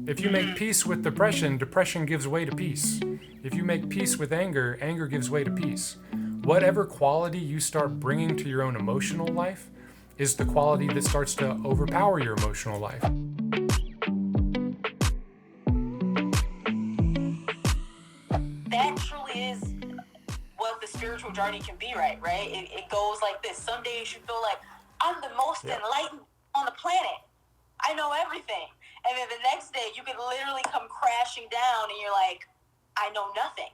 If you make peace with depression, depression gives way to peace. If you make peace with anger, anger gives way to peace. Whatever quality you start bringing to your own emotional life is the quality that starts to overpower your emotional life. That truly is what the spiritual journey can be, right? It goes like this. Some days you feel like, I'm the most enlightened on the planet. I know everything. And then the next day you can literally come crashing down and you're like, I know nothing.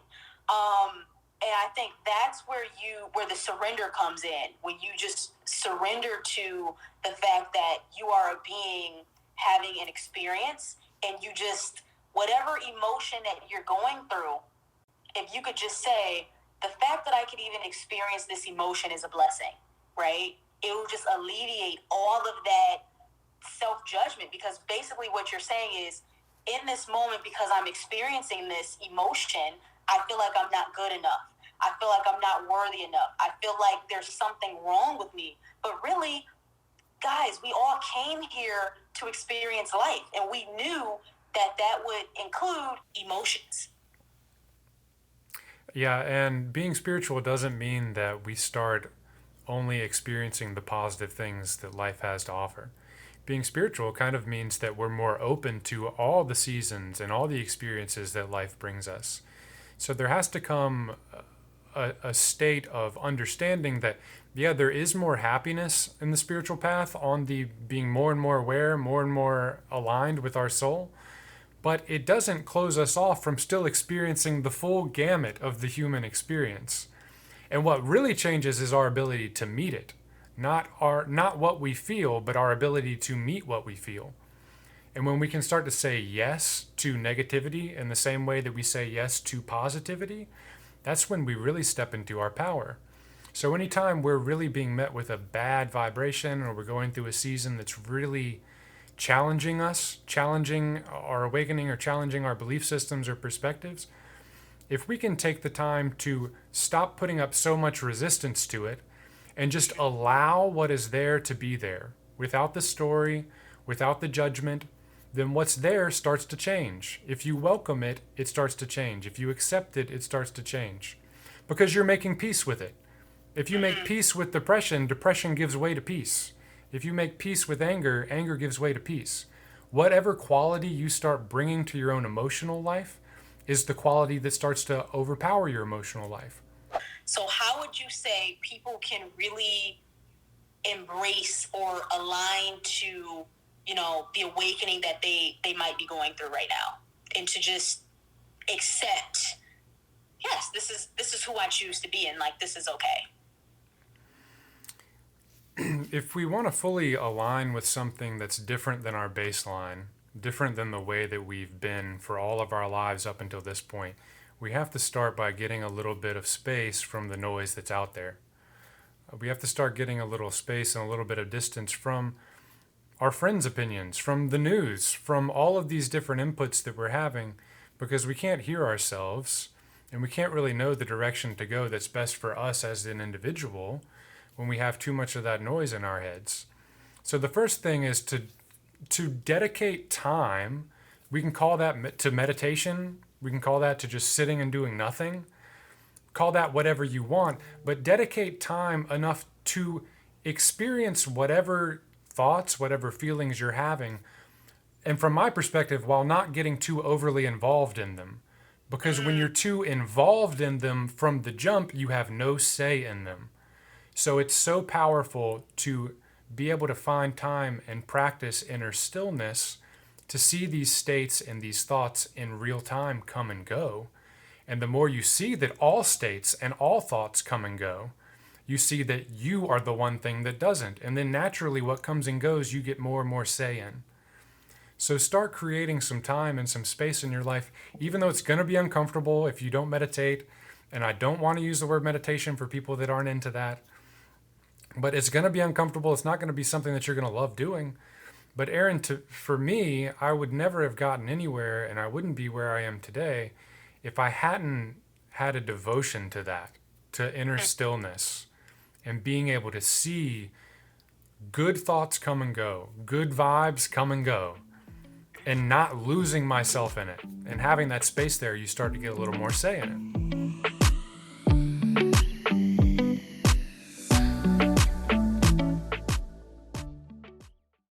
And I think that's where the surrender comes in. When you just surrender to the fact that you are a being having an experience, and you just, whatever emotion that you're going through, if you could just say, the fact that I could even experience this emotion is a blessing, right? It will just alleviate all of that self-judgment, because basically what you're saying is, in this moment, because I'm experiencing this emotion, I feel like I'm not good enough. I feel like I'm not worthy enough. I feel like there's something wrong with me. But really, guys, we all came here to experience life, and we knew that that would include emotions. Yeah, and being spiritual doesn't mean that we start only experiencing the positive things that life has to offer. Being spiritual kind of means that we're more open to all the seasons and all the experiences that life brings us. So there has to come a state of understanding that, yeah, there is more happiness in the spiritual path, on the being more and more aware, more and more aligned with our soul. But it doesn't close us off from still experiencing the full gamut of the human experience. And what really changes is our ability to meet it. Not what we feel, but our ability to meet what we feel. And when we can start to say yes to negativity in the same way that we say yes to positivity, that's when we really step into our power. So anytime we're really being met with a bad vibration, or we're going through a season that's really challenging us, challenging our awakening, or challenging our belief systems or perspectives, if we can take the time to stop putting up so much resistance to it and just allow what is there to be there, without the story, without the judgment, then what's there starts to change. If you welcome it, it starts to change. If you accept it, it starts to change. Because you're making peace with it. If you make peace with depression, depression gives way to peace. If you make peace with anger, anger gives way to peace. Whatever quality you start bringing to your own emotional life is the quality that starts to overpower your emotional life. So how would you say people can really embrace or align to, the awakening that they might be going through right now, and to just accept, yes, this is who I choose to be, and like, this is okay? If we want to fully align with something that's different than our baseline, different than the way that we've been for all of our lives up until this point, we have to start by getting a little bit of space from the noise that's out there. We have to start getting a little space and a little bit of distance from our friends' opinions, from the news, from all of these different inputs that we're having, because we can't hear ourselves and we can't really know the direction to go that's best for us as an individual when we have too much of that noise in our heads. So the first thing is to dedicate time. We can call that to meditation. We can call that to just sitting and doing nothing. Call that whatever you want, but dedicate time enough to experience whatever thoughts, whatever feelings you're having. And from my perspective, while not getting too overly involved in them. Because when you're too involved in them from the jump, you have no say in them. So it's so powerful to be able to find time and practice inner stillness to see these states and these thoughts in real time come and go. And the more you see that all states and all thoughts come and go, you see that you are the one thing that doesn't. And then naturally what comes and goes, you get more and more say in. So start creating some time and some space in your life, even though it's going to be uncomfortable if you don't meditate. And I don't want to use the word meditation for people that aren't into that. But it's going to be uncomfortable. It's not going to be something that you're going to love doing. But Erin, for me, I would never have gotten anywhere, and I wouldn't be where I am today if I hadn't had a devotion to that, to inner stillness, and being able to see good thoughts come and go, good vibes come and go, and not losing myself in it. And having that space there, you start to get a little more say in it.